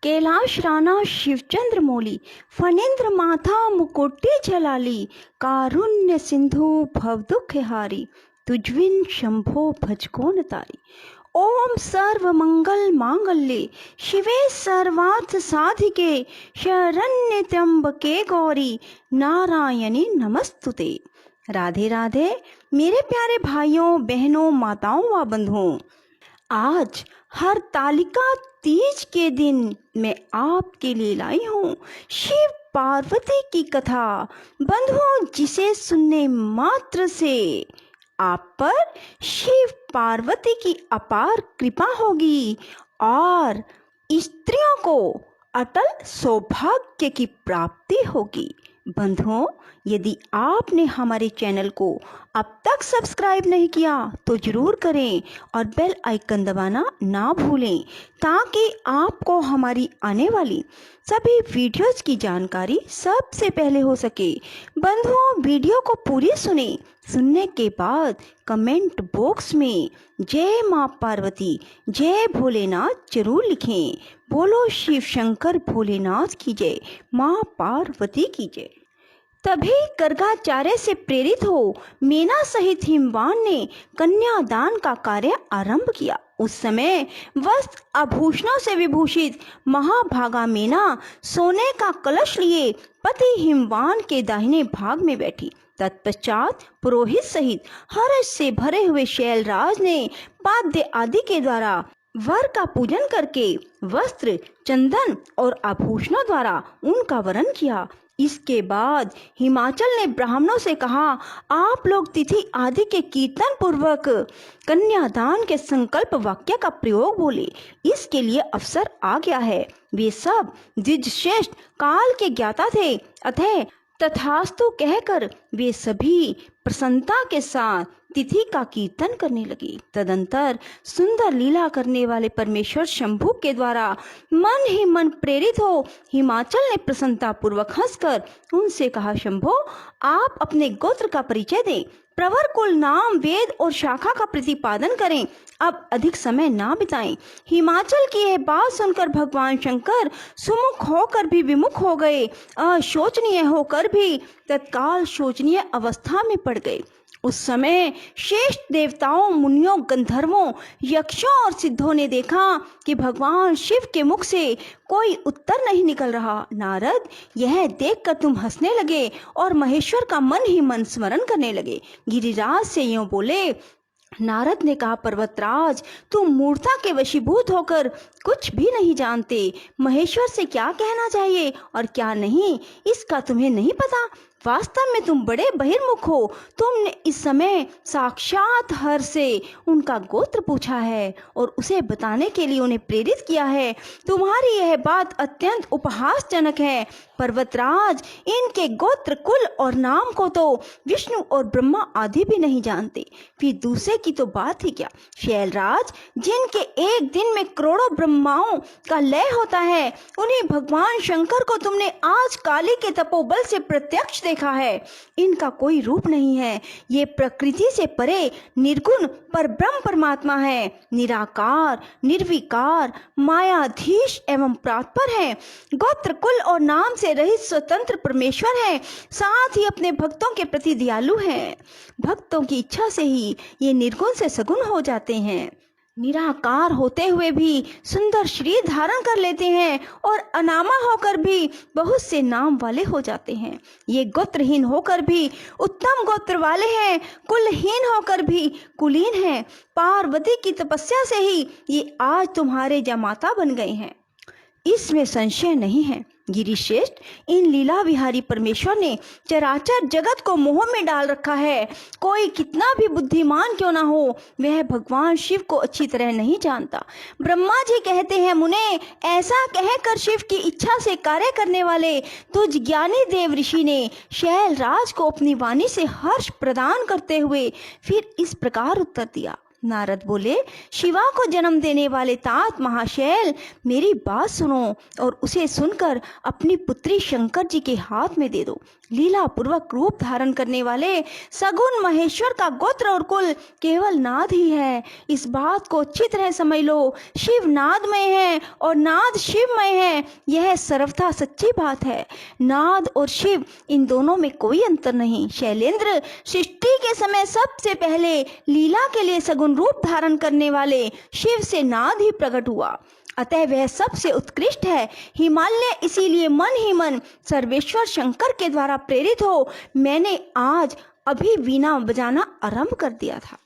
कैलाश राणा शिवचंद्र मौली फणींद्र माथा मुकुट्टी झलाली कारुण्य सिंधु भवदुख हारी तुझविन शंभो भज कोन तारी। ओम सर्व मंगल मांगल्ये शिवे सर्वार्थ साधिके शरण्य त्र्यंबके गौरी नारायणी नमस्तुते। राधे राधे मेरे प्यारे भाइयों बहनों माताओं व बंधुओं, आज हरतालिका तीज के दिन मैं आपके लिए लाई हूँ शिव पार्वती की कथा। बंधुओं, जिसे सुनने मात्र से आप पर शिव पार्वती की अपार कृपा होगी और स्त्रियों को अटल सौभाग्य की प्राप्ति होगी। बंधुओं, यदि आपने हमारे चैनल को अब तक सब्सक्राइब नहीं किया तो जरूर करें और बेल आइकन दबाना ना भूलें ताकि आपको हमारी आने वाली सभी वीडियोस की जानकारी सबसे पहले हो सके। बंधुओं, वीडियो को पूरी सुने। सुनने के बाद कमेंट बॉक्स में जय माँ पार्वती जय भोलेनाथ जरूर लिखें। बोलो शिव शंकर भोलेनाथ की जय, माँ पार्वती की जय। तभी गर्गाचार्य से प्रेरित हो मीना सहित हिमवान ने कन्यादान का कार्य आरंभ किया। उस समय वस्त्र आभूषणों से विभूषित महाभागा मीना सोने का कलश लिए पति हिमवान के दाहिने भाग में बैठी। तत्पश्चात पुरोहित सहित हर्ष से भरे हुए शैलराज ने पाद्य आदि के द्वारा वर का पूजन करके वस्त्र, चंदन और आभूषणों द्वारा उनका वरण किया। इसके बाद हिमाचल ने ब्राह्मणों से कहा, आप लोग तिथि आदि के कीर्तन पूर्वक कन्यादान के संकल्प वाक्य का प्रयोग बोले, इसके लिए अवसर आ गया है। वे सब द्विजश्रेष्ठ काल के ज्ञाता थे, अतः तथास्तु कहकर वे सभी प्रसन्नता के साथ तिथि का कीर्तन करने लगे। तदंतर सुंदर लीला करने वाले परमेश्वर शंभु के द्वारा मन ही मन प्रेरित हो हिमाचल ने प्रसन्नता पूर्वक हंसकर उनसे कहा, शंभो आप अपने गोत्र का परिचय दें, प्रवर कुल, नाम, वेद और शाखा का प्रतिपादन करें। अब अधिक समय ना बिताएं। हिमाचल की यह बात सुनकर भगवान शंकर सुमुख होकर भी विमुख हो गए, अशोचनीय होकर भी तत्काल शोचनीय अवस्था में पड़ गए। उस समय श्रेष्ठ देवताओं, मुनियों, गंधर्वों, यक्षों और सिद्धों ने देखा कि भगवान शिव के मुख से कोई उत्तर नहीं निकल रहा। नारद यह देखकर तुम हंसने लगे और महेश्वर का मन ही मन स्मरण करने लगे। गिरिराज से यूं बोले। नारद ने कहा, पर्वतराज तुम मूर्ता के वशीभूत होकर कुछ भी नहीं जानते। महेश्वर से क्या कहना चाहिए और क्या नहीं, इसका तुम्हें नहीं पता। वास्तव में तुम बड़े बहिर्मुख हो। तुमने इस समय साक्षात हर से उनका गोत्र पूछा है और उसे बताने के लिए उन्हें प्रेरित किया है। तुम्हारी यह बात अत्यंत उपहासजनक है। पर्वतराज इनके गोत्र, कुल और नाम को तो विष्णु और ब्रह्मा आदि भी नहीं जानते, फिर दूसरे की तो बात ही क्या। शैलराज, जिनके एक दिन में करोड़ों ब्रह्माओं का लय होता है, उन्हीं भगवान शंकर को तुमने आज काली के तपोबल से प्रत्यक्ष देखा है। इनका कोई रूप नहीं है। ये प्रकृति से परे निर्गुण पर ब्रह्म परमात्मा है। निराकार, निर्विकार, मायाधीश एवं प्रातपर है। गोत्र, कुल और नाम से रहित स्वतंत्र परमेश्वर है। साथ ही अपने भक्तों के प्रति दयालु हैं। भक्तों की इच्छा से ही ये निर्गुण से सगुण हो जाते हैं। निराकार होते हुए भी सुंदर शरीर धारण कर लेते हैं और अनामा होकर भी बहुत से नाम वाले हो जाते हैं। ये गोत्रहीन होकर भी उत्तम गोत्र वाले हैं, कुलहीन होकर भी कुलीन हैं। पार्वती की तपस्या से ही ये आज तुम्हारे जमाता बन गए हैं, इसमें संशय नहीं है। गिरिश्रेष्ठ, इन लीला विहारी परमेश्वर ने चराचर जगत को मोह में डाल रखा है। कोई कितना भी बुद्धिमान क्यों ना हो, वह भगवान शिव को अच्छी तरह नहीं जानता। ब्रह्मा जी कहते हैं, मुने ऐसा कहकर शिव की इच्छा से कार्य करने वाले तुझ ज्ञानी देव ऋषि ने शैलराज को अपनी वाणी से हर्ष प्रदान करते हुए फिर इस प्रकार उत्तर दिया। नारद बोले, शिवा को जन्म देने वाले तात महाशैल, मेरी बात सुनो और उसे सुनकर अपनी पुत्री शंकर जी के हाथ में दे दो। लीला पूर्वक रूप धारण करने वाले सगुण महेश्वर का गोत्र और कुल केवल नाद ही है। इस बात को अच्छी तरह समझ लो। शिव नादमय है और नाद शिवमय है, यह सर्वथा सच्ची बात है। नाद और शिव, इन दोनों में कोई अंतर नहीं। शैलेंद्र, सृष्टि के समय सबसे पहले लीला के लिए सगुण रूप धारण करने वाले शिव से नाद ही प्रकट हुआ, अतः वह सबसे उत्कृष्ट है। हिमालय इसीलिए मन ही मन सर्वेश्वर शंकर के द्वारा प्रेरित हो मैंने आज अभी वीणा बजाना आरंभ कर दिया था।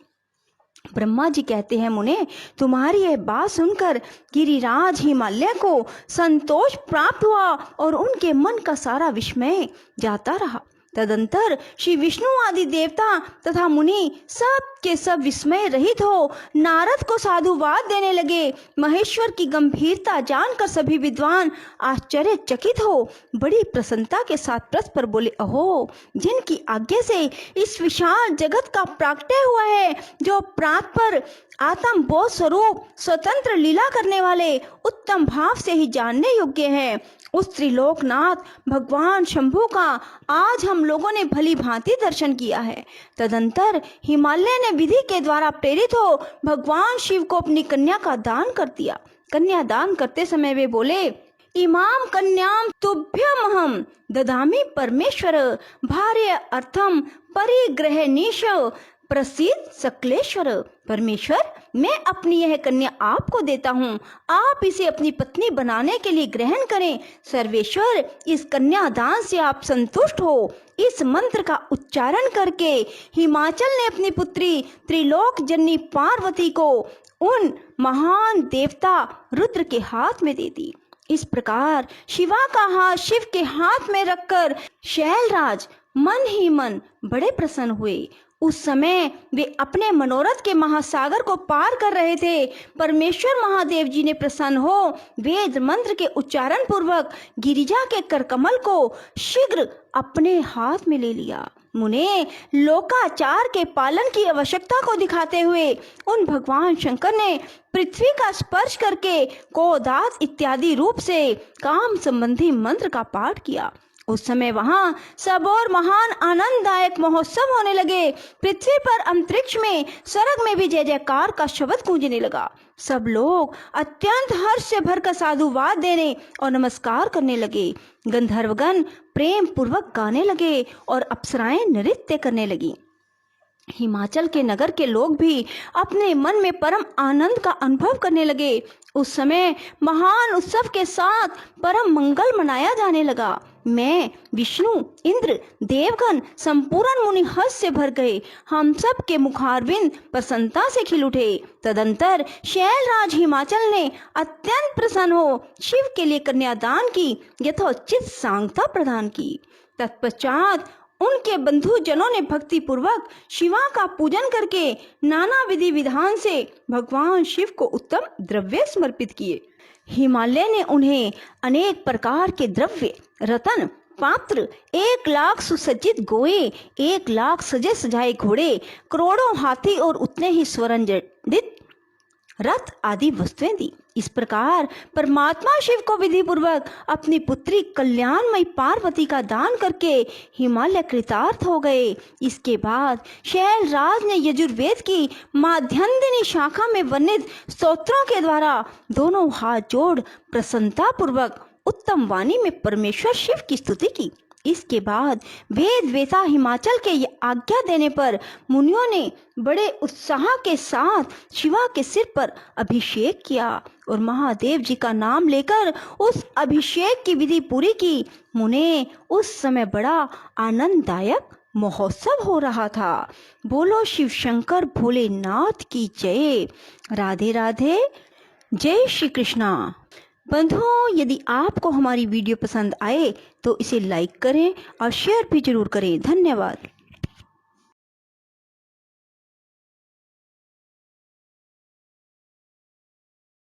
ब्रह्मा जी कहते हैं, मुने, तुम्हारी यह बात सुनकर गिरिराज हिमालय को संतोष प्राप्त हुआ और उनके मन का सारा विस्मय जाता रहा। तदंतर श्री विष्णु आदि देवता तथा मुनि सब के सब विस्मय रहित हो नारद को साधुवाद देने लगे। महेश्वर की गंभीरता जानकर सभी विद्वान आश्चर्यचकित हो बड़ी प्रसन्नता के साथ परस्पर बोले, अहो, जिनकी आज्ञा से इस विशाल जगत का प्राकट्य हुआ है, जो प्रातपर आत्म बोध स्वरूप स्वतंत्र लीला करने वाले उत्तम भाव से ही जानने योग्य है, उस त्रिलोकनाथ भगवान शंभु का आज हम लोगों ने भली भांति दर्शन किया है। तदंतर हिमालय ने विधि के द्वारा प्रेरित हो भगवान शिव को अपनी कन्या का दान कर दिया। कन्या दान करते समय वे बोले, इमाम कन्याम तुभ्यमहम ददामि परमेश्वर भार्य अर्थम परिग्रहणीश प्रसिद्ध सकलेश्वर। परमेश्वर, मैं अपनी यह कन्या आपको देता हूँ, आप इसे अपनी पत्नी बनाने के लिए ग्रहण करें। सर्वेश्वर, इस कन्यादान से आप संतुष्ट हो। इस मंत्र का उच्चारण करके हिमाचल ने अपनी पुत्री त्रिलोक जननी पार्वती को उन महान देवता रुद्र के हाथ में दे दी। इस प्रकार शिवा का हाथ शिव के हाथ में रखकर शैलराज मन ही मन बड़े प्रसन्न हुए। उस समय वे अपने मनोरथ के महासागर को पार कर रहे थे। परमेश्वर महादेव जी ने प्रसन्न हो वेद मंत्र के उच्चारण पूर्वक गिरिजा के करकमल को शीघ्र अपने हाथ में ले लिया। मुने, लोकाचार के पालन की आवश्यकता को दिखाते हुए उन भगवान शंकर ने पृथ्वी का स्पर्श करके कोदात इत्यादि रूप से काम संबंधी मंत्र का पाठ किया। उस समय वहां सब और महान आनंददायक महोत्सव होने लगे। पृथ्वी पर, अंतरिक्ष में, स्वर्ग में भी जय जयकार का शब्द गूंजने लगा। सब लोग अत्यंत हर्ष से भरकर साधुवाद देने और नमस्कार करने लगे। गंधर्वगण प्रेम पूर्वक गाने लगे और अप्सराएं नृत्य करने लगी। हिमाचल के नगर के लोग भी अपने मन में परम आनंद का अनुभव करने लगे। उस समय महान उत्सव के साथ परम मंगल मनाया जाने लगा। मैं, विष्णु, इंद्र, देवगण संपूर्ण मुनि हर्ष से भर गए। हम सब के मुखारविंद प्रसन्नता से खिल उठे। तदंतर शैलराज हिमाचल ने अत्यंत प्रसन्न हो शिव के लिए कन्यादान की यथोचित सांगता प्रदान की। तत्पश्चात उनके बंधु जनों ने भक्ति पूर्वक शिवा का पूजन करके नाना विधि विधान से भगवान शिव को उत्तम द्रव्य समर्पित किए। हिमालय ने उन्हें अनेक प्रकार के द्रव्य, रतन, पात्र, 1 लाख सुसज्जित गोए, 1 लाख सजे सजाए घोड़े, करोड़ों हाथी और उतने ही स्वरंजित रथ आदि वस्तुएं दी। इस प्रकार परमात्मा शिव को विधि पूर्वक अपनी पुत्री कल्याणमयी पार्वती का दान करके हिमालय कृतार्थ हो गए। इसके बाद शैलराज ने यजुर्वेद की माध्यन्दिनी शाखा में वर्णित स्तोत्रों के द्वारा दोनों हाथ जोड़ प्रसन्नता पूर्वक उत्तम वाणी में परमेश्वर शिव की स्तुति की। इसके बाद वेद वेता हिमाचल के आज्ञा देने पर मुनियों ने बड़े उत्साह के साथ शिवा के सिर पर अभिषेक किया और महादेव जी का नाम लेकर उस अभिषेक की विधि पूरी की। मुने, उस समय बड़ा आनंददायक महोत्सव हो रहा था। बोलो शिव शंकर भोलेनाथ की जय। राधे राधे, जय श्री कृष्णा। बंधुओं, यदि आपको हमारी वीडियो पसंद आए तो इसे लाइक करें और शेयर भी जरूर करें। धन्यवाद।